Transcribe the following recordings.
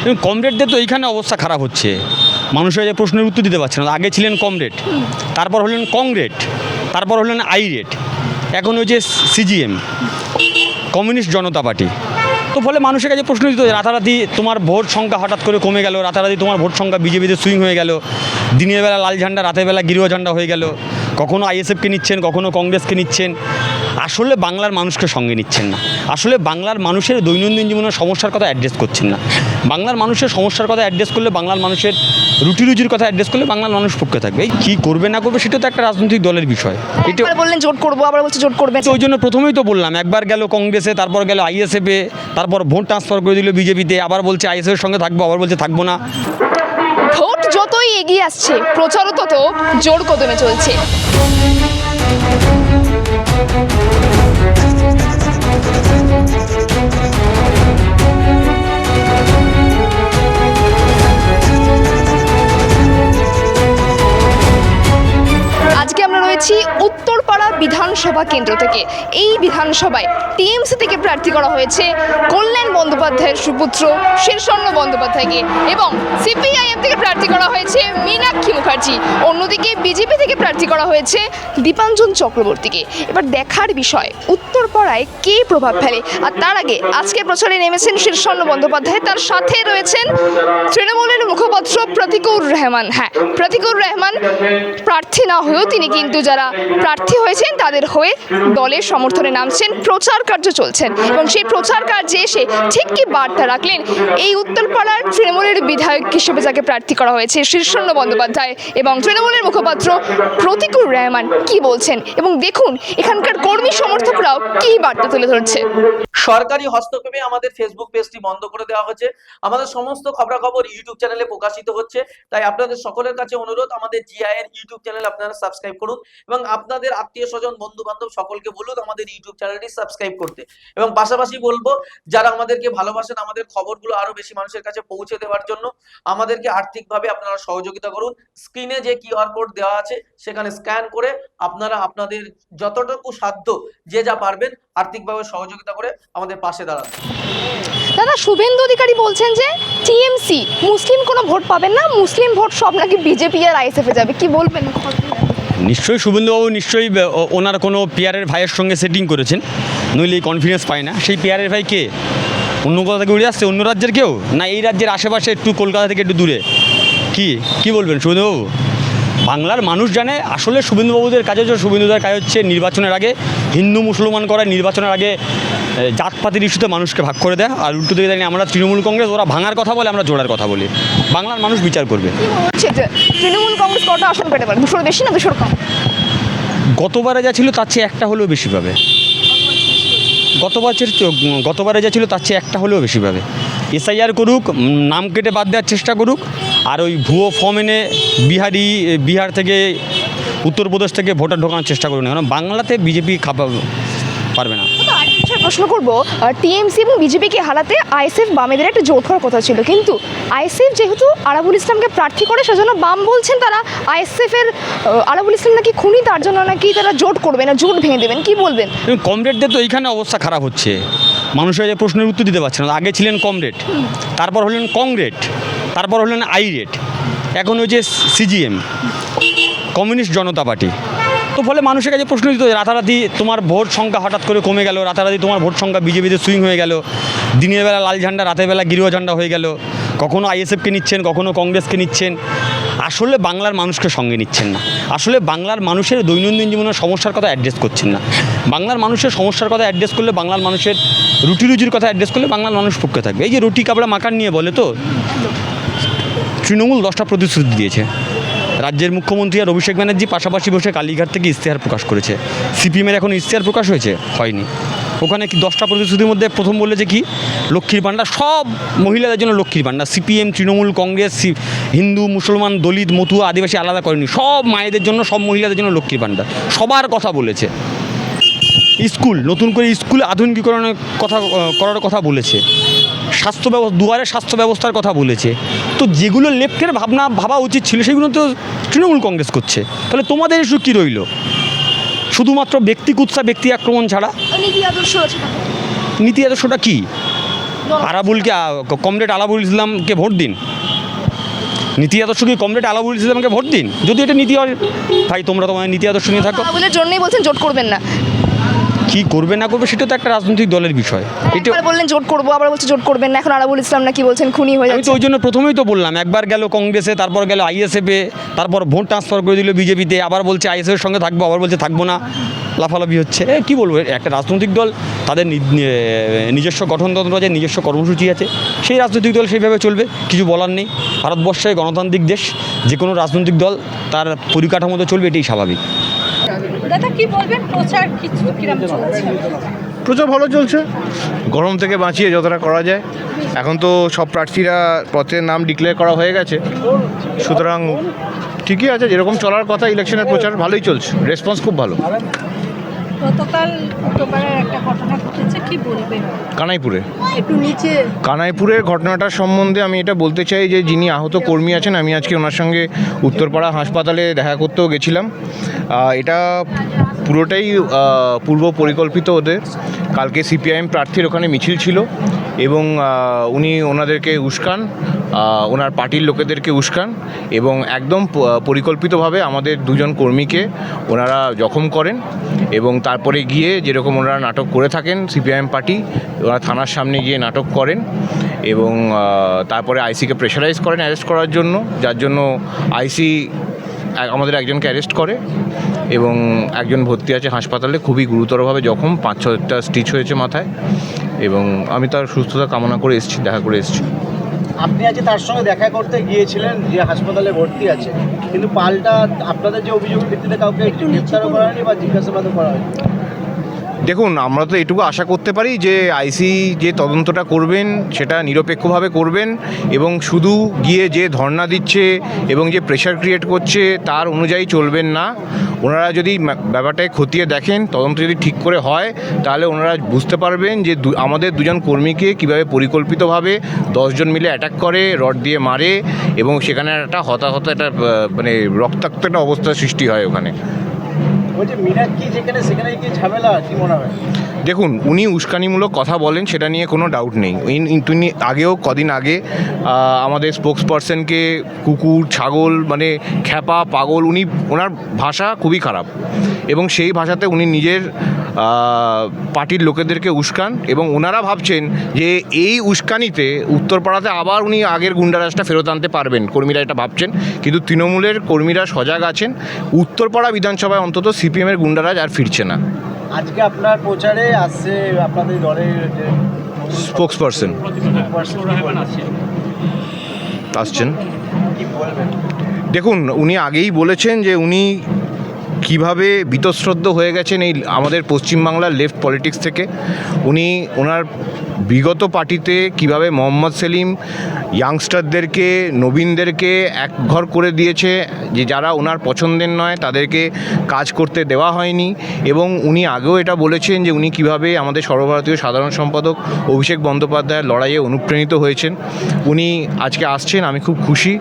এবং কমরেডদের তো এইখানে অবস্থা খারাপ হচ্ছে, মানুষের যে প্রশ্নের উত্তর দিতে পারছে না। আগে ছিলেন কমরেড, তারপর হলেন কংগ্রেড, তারপর হলেন আইরেড, এখন হচ্ছে সিজিএম, কমিউনিস্ট জনতা পার্টি। তো ফলে মানুষের কাছে প্রশ্ন দিতে রাতারাতি তোমার ভোট সংখ্যা হঠাৎ করে কমে গেল, রাতারাতি তোমার ভোট সংখ্যা বিজেপিতে সুইং হয়ে গেল, দিনের বেলা লাল ঝান্ডা রাতের বেলা গেরুয়া ঝান্ডা হয়ে গেল, কখনো আইএসএফকে নিচ্ছেন, কখনো কংগ্রেসকে নিচ্ছেন। আসলে বাংলার মানুষকে সঙ্গে নিচ্ছেন না, আসলে বাংলার মানুষের দৈনন্দিন জীবনের সমস্যার কথা অ্যাড্রেস করছেন না। বাংলার মানুষের সমস্যার কথা অ্যাড্রেস করলে, বাংলার মানুষের রুটি রুজির কথা অ্যাড্রেস করলে বাংলার মানুষ পক্ষে থাকবে। এই কী করবে না করবে সেটা তো একটা রাজনৈতিক দলের বিষয়। এটা বললেন জোট করবো, আবার বলছে জোট করবে। তো ওই জন্য প্রথমেই তো বললাম, একবার গেল কংগ্রেসে, তারপর গেল আইএসএফে, তারপর ভোট ট্রান্সফার করে দিল বিজেপিতে, আবার বলছে আইএসএফের সঙ্গে থাকবো, আবার বলছে থাকবো না। ভোট যতই এগিয়ে আসছে, প্রচারও তত জোর কদমে চলছে। আজকে আমরা রয়েছি উত্তরপাড়া বিধানসভা কেন্দ্র থেকে। এই বিধানসভায় টিএমসি থেকে প্রার্থী করা হয়েছে কল্যাণ বন্দ্যোপাধ্যায়ের সুপুত্র শীর্ষণ্য বন্দ্যোপাধ্যায়কে, এবং সিপিআইএম থেকে প্রার্থী করা হয়েছে মীনাক্ষী মুখার্জি। অন্যদিকে বিজেপি থেকে প্রার্থী করা হয়েছে দীপাঞ্জন চক্রবর্তীকে। এবার দেখার বিষয় উত্তরপাড়ায় কে প্রভাব ফেলে। আর তার আগে আজকে প্রচারে নেমেছেন শীর্ষণ্য বন্দ্যোপাধ্যায়, তার সাথে রয়েছেন তৃণমূলের মুখপাত্র প্রতীকুর রহমান। হ্যাঁ, প্রতীকুর রহমান প্রার্থী না হয়েও তিনি কিন্তু যারা প্রার্থী হয়েছেন তাদের হয়ে দলের সমর্থনে নামছেন, প্রচার কার্য চলছেন। এবং সেই প্রচার কার্যে এসে ঠিক কি বার্তা রাখলেন এই উত্তরপাড়ার তৃণমূলের বিধায়ক হিসেবে যাকে প্রার্থী করা হয়েছে শীর্ষণ্য বন্দ্যোপাধ্যায়, এবং তৃণমূলের মুখপাত্র প্রতীকুর রহমান কি বলছেন, এবং দেখুন এখানকার কর্মী সমর্থকরাও কি বার্তা তুলে ধরছে। সরকারি হস্তক্ষেপে আমাদের ফেসবুক পেজটি বন্ধ করে দেওয়া হচ্ছে, আমাদের সমস্ত খবরাখবর ইউটিউব চ্যানেলে প্রকাশিত হচ্ছে। তাই আপনাদের সকলের কাছে অনুরোধ, আমাদের জিআই এর ইউটিউব চ্যানেল আপনারা সাবস্ক্রাইব করুন এবং আপনাদের আত্মীয় স্বজন বন্ধু বান্ধব সকলকে বলুন আমাদের ইউটিউব চ্যানেলটি সাবস্ক্রাইব করতে। এবং পাশাপাশি বলবো, যারা আমাদেরকে ভালোবাসেন, আমাদের খবরগুলো আরো বেশি মানুষের কাছে পৌঁছে দেওয়ার জন্য আমাদেরকে আর্থিকভাবে আপনারা সহযোগিতা করুন। স্ক্রিনে যে কিউআর কোড দেওয়া আছে সেখানে স্ক্যান করে আপনারা আপনাদের যতটুকু সাধ্য যে যা পারবেন আর্থিকভাবে সহযোগিতা করে আমাদের পাশে দাঁড়ান। দাদা, শুভেন্দু অধিকারী বলছেন যে টিএমসি মুসলিম কোনো ভোট পাবেন না, মুসলিম ভোট সব নাকি বিজেপি আর আইএসএফে যাবে, কি বলবেন? নিশ্চয়ই শুভেন্দুবাবু নিশ্চয়ই ওনার কোনো পিয়ারের ভাইয়ের সঙ্গে সেটিং করেছেন, নইলে এই কনফিডেন্স পায় না। সেই পিয়ারের ভাই কে? অন্য কোথা থেকে উড়ে আসছে? অন্য রাজ্যের কেউ, না এই রাজ্যের আশেপাশে একটু কলকাতা থেকে একটু দূরে? কি বলবেন শুভেন্দুবাবু? বাংলার মানুষ জানে আসলে শুভেন্দুবাবুদের কাজ হচ্ছে, শুভেন্দুদের কাজ হচ্ছে নির্বাচনের আগে হিন্দু মুসলমান করা, নির্বাচনের আগে জাতপাতির ইস্যুতে মানুষকে ভাগ করে দেয়। আর উল্টো দিকে জানি আমরা তৃণমূল কংগ্রেস, ওরা ভাঙার কথা বলে, আমরা জোড়ার কথা বলি। বাংলার মানুষ বিচার করবে। তৃণমূল কংগ্রেস কটা আসন পেতে পারে? 200 বেশি না 200 কম? গতবারে যা ছিল তার চেয়ে একটা হলেও বেশি পাবে। গতবারে যা ছিল তার চেয়ে একটা হলেও বেশি পাবে। এসআইআর করুক, নাম কেটে বাদ দেওয়ার চেষ্টা করুক, আর ওই ভুয়ো ফর্ম এনে বিহার থেকে উত্তরপ্রদেশ থেকে ভোটার ঢোকানোর চেষ্টা করুন, কারণ বাংলাতে বিজেপি পারবে না। প্রশ্ন করবো, টিএমসি এবং বিজেপিকে হারাতে আইএসএফ বামেদের একটা জোট হওয়ার কথা ছিল, কিন্তু আইএসএফ যেহেতু আরাবুল ইসলামকে প্রার্থী করে সেজন্য বাম বলছেন তারা আইএসএফের আরাবুল ইসলাম নাকি খুনি, তার জন্য নাকি তারা জোট করবে না, জোট ভেঙে দেবেন, কি বলবেন? কমরেডদের তো এইখানে অবস্থা খারাপ হচ্ছে, মানুষের যে প্রশ্নের উত্তর দিতে পারছে না। আগে ছিলেন কমরেড, তারপর হলেন কংগ্রেড, তারপর হলেন আইরেড, এখন হচ্ছে সিজিএম, কমিউনিস্ট জনতা পার্টি। তো ফলে মানুষের কাছে প্রশ্ন দিতে রাতারাতি তোমার ভোট সংখ্যা হঠাৎ করে কমে গেল, রাতারাতি তোমার ভোট সংখ্যা বিজেপিতে সুইং হয়ে গেল, দিনের বেলা লাল ঝান্ডা রাতের বেলা গেরুয়া ঝান্ডা হয়ে গেল, কখনো আইএসএফকে নিচ্ছেন, কখনো কংগ্রেসকে নিচ্ছেন। আসলে বাংলার মানুষকে সঙ্গে নিচ্ছেন না, আসলে বাংলার মানুষের দৈনন্দিন জীবনের সমস্যার কথা অ্যাড্রেস করছেন না। বাংলার মানুষের সমস্যার কথা অ্যাড্রেস করলে, বাংলার মানুষের রুটি রুজির কথা অ্যাড্রেস করলে বাংলার মানুষ পক্ষে থাকবে। এই যে রুটি কাপড়া মাকান নিয়ে বলে, তো তৃণমূল 10টা প্রতিশ্রুতি দিয়েছে। রাজ্যের মুখ্যমন্ত্রী আর অভিষেক ব্যানার্জি পাশাপাশি বসে কালীঘাট থেকে ইশতেহার প্রকাশ করেছে। সিপিএমের এখন ইশতেহার প্রকাশ হয়নি। ওখানে কি 10টা প্রতিশ্রুতির মধ্যে প্রথম বললে যে কি লক্ষ্মীর ভাণ্ডার, সব মহিলাদের জন্য লক্ষ্মীর ভাণ্ডার। সিপিএম, তৃণমূল, কংগ্রেস, হিন্দু, মুসলমান, দলিত, মতুয়া, আদিবাসী আলাদা করেনি, সব মায়েদের জন্য, সব মহিলাদের জন্য লক্ষ্মীর ভাণ্ডার। সবার কথা বলেছে। স্কুল, নতুন করে স্কুল আধুনিকীকরণের করার কথা বলেছে। দুয়ারে স্বাস্থ্য ব্যবস্থার কথা বলেছে। তো যেগুলো লেফটের ভাবা উচিত ছিল সেগুলো তো তৃণমূল কংগ্রেস করছে। তাহলে তোমাদের ইস্যু কী রইল? শুধুমাত্র ব্যক্তি কুৎসা, ব্যক্তি আক্রমণ ছাড়া। নীতি আদর্শটা কী? আরাবুলকে কমরেড আলাবুল ইসলামকে ভোট দিন, নীতি আদর্শ কি কমরেড আলাবুল ইসলামকে ভোট দিন। যদি এটা নীতি হয় ভাই তোমরা তোমার নীতি আদর্শ নিয়ে থাকো। আরাবুলের জন্যই বলছেন জোট করবেন না, কি করবে না করবে সেটা তো একটা রাজনৈতিক দলের বিষয়। এটা একবার বললেন জোট করবো, আবার বলছে জোট করবেন না, এখন আরাবুল ইসলাম না কি বলছেন খুনি হয়ে আমি যাচ্ছে। তো ওই জন্য প্রথমেই তো বললাম, একবার গেল কংগ্রেসে, তারপর গেল আইএসএফে, তারপর ভোট ট্রান্সফার করে দিল বিজেপিতে, আবার বলছে আইএসএফের সঙ্গে থাকবো, আবার বলছে থাকবো না, লাফালাফি হচ্ছে। কি বলবো, একটা রাজনৈতিক দল তাদের নিজস্ব গঠনতন্ত্র আছে, নিজস্ব কর্মসূচি আছে, সেই রাজনৈতিক দল সেইভাবে চলবে, কিছু বলার নেই। ভারতবর্ষে গণতান্ত্রিক দেশ, যে কোনো রাজনৈতিক দল তার পরিকাঠামোতে চলবে, এটাই স্বাভাবিক। দাদা কি বলবেন, প্রচার কিছু কিরম চলছে? প্রচার ভালো চলছে, গরম থেকে বাঁচিয়ে যতটা করা যায়। এখন তো সব প্রার্থীরা পথের নাম ডিক্লেয়ার করা হয়ে গেছে, সুতরাং ঠিকই আছে, যেরকম চলার কথা ইলেকশনের প্রচার ভালোই চলছে, রেসপন্স খুব ভালো। গতকাল উত্তরপাড়ার একটা ঘটনা ঘটেছে, কি বলবেন? কানাইপুরে একটু নিচে কানাইপুরের ঘটনাটার সম্বন্ধে আমি এটা বলতে চাই যে যিনি আহত কর্মী আছেন, আমি আজকে ওনার সঙ্গে উত্তরপাড়া হাসপাতালে দেখা করতেও গেছিলাম। এটা পুরোটাই পূর্ব পরিকল্পিত ওদের। কালকে সিপিআইএম প্রার্থীর ওখানে মিছিল ছিল এবং উনি ওনাদেরকে উস্কান, ওনার পার্টির লোকেদেরকে উস্কান এবং একদম পরিকল্পিতভাবে আমাদের দুজন কর্মীকে ওনারা জখম করেন এবং তারপরে গিয়ে যেরকম ওনারা নাটক করে থাকেন সিপিআইএম পার্টি, ওনারা থানার সামনে গিয়ে নাটক করেন এবং তারপরে আইসিকে প্রেশারাইজ করেন অ্যারেস্ট করার জন্য, যার জন্য আইসি আমাদের একজনকে অ্যারেস্ট করে এবং একজন ভর্তি আছে হাসপাতালে, খুবই গুরুতরভাবে জখম, 5-6টা স্টিচ হয়েছে মাথায় এবং আমি তার সুস্থতা কামনা করে এসেছি, দেখা করে এসেছি। আপনি আজ তার সঙ্গে দেখা করতে গিয়েছিলেন, যে হাসপাতালে ভর্তি আছে, কিন্তু পাল্টা আপনাদের যে অভিযোগের ভিত্তিতে কাউকে গ্রেফতারও করা হয়নি বা জিজ্ঞাসাবাদও করা হয়নি। দেখুন, আমরা তো এটুকু আশা করতে পারি যে আইসি যে তদন্তটা করবেন সেটা নিরপেক্ষভাবে করবেন এবং শুধু গিয়ে যে ধর্ণা দিচ্ছে এবং যে প্রেশার ক্রিয়েট করছে তার অনুযায়ী চলবেন না। ওনারা যদি ব্যাপারটাকে খতিয়ে দেখেন, তদন্ত যদি ঠিক করে হয়, তাহলে ওনারা বুঝতে পারবেন যে আমাদের দুজন কর্মীকে কীভাবে পরিকল্পিতভাবে 10 জন মিলে অ্যাটাক করে, রড দিয়ে মারে এবং সেখানে একটা হতাহত, একটা মানে রক্তাক্ত একটা অবস্থার সৃষ্টি হয় ওখানে। বলছে মীনাক্ষী যেখানে সেখানে কি ঝামেলা, কি মনে হয়? দেখুন, উনি উস্কানিমূলক কথা বলেন, সেটা নিয়ে কোনো ডাউট নেই। তিনি আগেও কদিন আগে আমাদের স্পোক্স পারসনকে কুকুর, ছাগল, মানে খ্যাপা, পাগল, ওনার ভাষা খুবই খারাপ এবং সেই ভাষাতে উনি নিজের পার্টির লোকেদেরকে উস্কান এবং ওনারা ভাবছেন যে এই উস্কানিতে উত্তরপাড়াতে আবার উনি আগের গুন্ডারাজটা ফেরত আনতে পারবেন, কর্মীরা এটা ভাবছেন। কিন্তু তৃণমূলের কর্মীরা সজাগ আছেন, উত্তরপাড়া বিধানসভায় অন্তত সিপিএমের গুন্ডারাজ আর ফিরছে না। আজকে আপনার প্রচারে আসছে আপনাদের দলের যে স্পোক্স পারসন আসছেন, কি বলবেন? দেখুন, উনি আগেই বলেছেন যে উনি কিভাবে বীতশ্রদ্ধ হয়ে গেছেন এই আমাদের পশ্চিমবাংলার লেফট পলিটিক্স থেকে। উনি ওনার বিগত পার্টিতে কিভাবে মোহাম্মদ সেলিম ইয়াংস্টারদেরকে, নবীনদেরকে একঘর করে দিয়েছে, যে যারা ওনার পছন্দের নয় তাদেরকে কাজ করতে দেওয়া হয়নি। এবং উনি আগেও এটা বলেছেন যে উনি কিভাবে আমাদের সর্বভারতীয় সাধারণ সম্পাদক অভিষেক বন্দ্যোপাধ্যায়ের লড়াইয়ে অনুপ্রাণিত হয়েছেন। উনি আজকে আসছেন, আমি খুব খুশি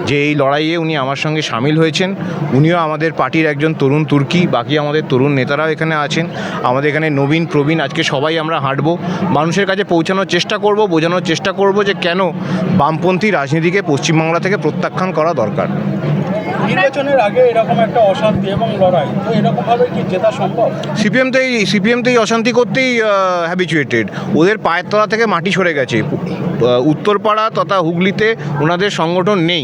যে এই লড়াইয়ে উনি আমার সঙ্গে সামিল হয়েছেন। উনিও আমাদের পার্টির একজন তরুণ তুর্কি, বাকি আমাদের তরুণ নেতারাও এখানে আছেন, আমাদের এখানে নবীন প্রবীণ, আজকে সবাই আমরা হাঁটবো, মানুষের কাছে পৌঁছানোর চেষ্টা করব, বোঝানোর চেষ্টা করব যে কেন বামপন্থী রাজনীতিকে পশ্চিমবাংলা থেকে প্রত্যাখ্যান করা দরকার। নির্বাচনের আগে এরকম একটা অশান্তি এবং লড়াই, তো এরকমভাবে কি জেতা সম্ভব? সিপিএম অশান্তি করতেই হ্যাবিচুয়েটেড, ওদের পায়ের তলা থেকে মাটি সরে গেছে। উত্তরপাড়া তথা হুগলিতে ওনাদের সংগঠন নেই,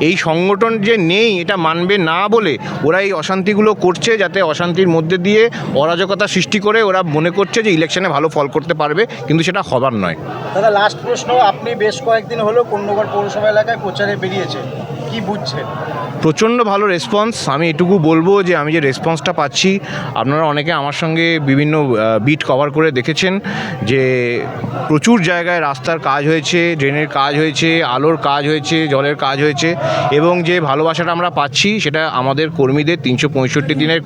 এই সংগঠন যে নেই এটা মানবে না বলে ওরা এই অশান্তিগুলো করছে, যাতে অশান্তির মধ্যে দিয়ে অরাজকতা সৃষ্টি করে ওরা মনে করছে যে ইলেকশনে ভালো ফল করতে পারবে, কিন্তু সেটা হবার নয়। দাদা, লাস্ট প্রশ্ন, আপনি বেশ কয়েকদিন হলো কোন্নগর পৌরসভা এলাকায় প্রচারে বেরিয়েছে, কি বুঝছেন? প্রচণ্ড ভালো রেসপন্স। আমি এটুকু বলবো যে আমি যে রেসপন্সটা পাচ্ছি, আপনারা অনেকে আমার সঙ্গে বিভিন্ন বিট কভার করে দেখেছেন যে প্রচুর জায়গায় রাস্তার কাজ হয়েছে, ড্রেনের কাজ হয়েছে, আলোর কাজ হয়েছে, জলের কাজ হয়েছে এবং যে ভালোবাসাটা আমরা পাচ্ছি সেটা আমাদের কর্মীদের 365 দিনের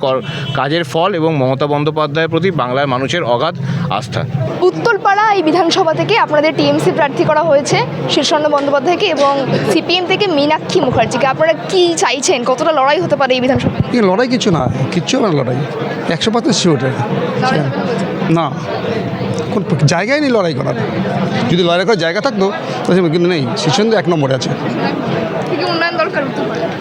কাজের ফল এবং মমতা বন্দ্যোপাধ্যায়ের প্রতি বাংলার মানুষের অগাধ আস্থা। উত্তরপাড়া এই বিধানসভা থেকে আপনাদের টিএমসি প্রার্থী করা হয়েছে শীর্ষেন্দ্র বন্দ্যোপাধ্যায়কে এবং সিপিএম থেকে মীনাক্ষী মুখার্জিকে। আপনারা কি চাইছেন, কতটা লড়াই হতে পারে এই বিধানসভায়? লড়াই কিচ্ছু না, কিচ্ছু না লড়াই, 100% শিওর। না, কোন জায়গায় নেই লড়াই করার। যদি লড়াই করার জায়গা থাকতো তাহলে কিন্তু নেই, শীর্ষেন্দু 1 নম্বরে আছে। কি কি উন্নয়ন দরকার উত্তরপাড়ায়?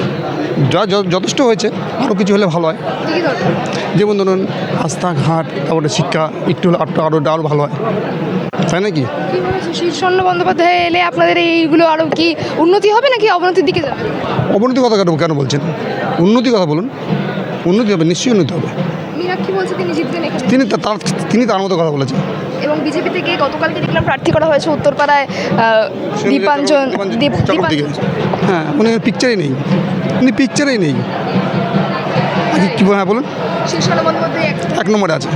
যথেষ্ট হয়েছে, আরও কিছু হলে ভালো হয়। কি কি দরকার? যেমন ধরুন রাস্তাঘাট, তারপরে শিক্ষা একটু হলে আরও ভালো হয়, তাই নাকি? কি বলছো, শীর্ষেন্দু বন্দ্যোপাধ্যায় এলে আপনাদের এইগুলো আরও কি উন্নতি হবে নাকি অবনতির দিকে যাবে? অবনতি কথা কেন বলছেন? উন্নতি কথা বলুন। উন্নতি হবে, নিশ্চয়ই উন্নতি হবে। মীনাক্ষী বলছে তিনি জিতবেন এখানে, তিনি তার মতো কথা বলেছেন। এবং বিজেপি থেকে গতকালকে দেখলাম প্রার্থী করা হয়েছে উত্তরপাড়ায় দীপাঞ্জন। হ্যাঁ, উনি পিকচারেই নেই, আগে কী হ্যাঁ বলুন। শীর্ষেন্দু বন্দ্যোপাধ্যায় 1 নম্বরে আছে।